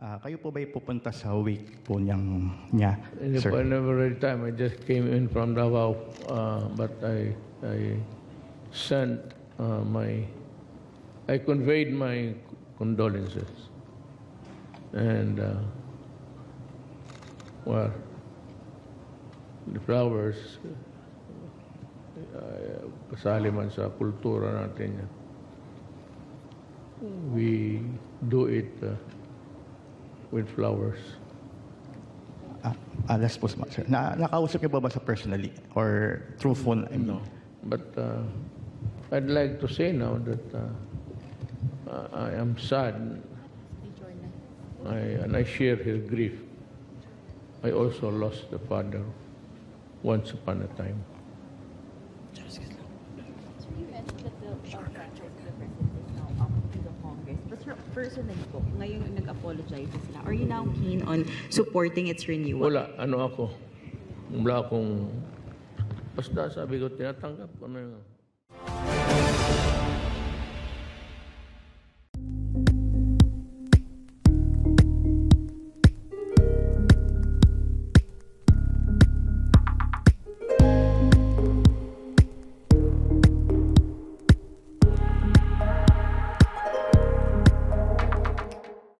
Kayo po ba'y pupunta sa wake po niya, sir? I never had time. I just came in from Davao, but I sent I conveyed my condolences. And, well, the flowers, kasali man sa kultura natin yan. We do it with flowers. Last po, sir. Nakausap niyo ba sa personally or through phone? I mean? No. But I'd like to say now that I am sad and I share his grief. I also lost a father once upon a time. So you mentioned that the franchise of the president is now up to the Congress. But personally po, ngayon nag-apologize sila. Are you now keen on supporting its renewal? Wala akong basta sabi ko tinatanggap ko na yun.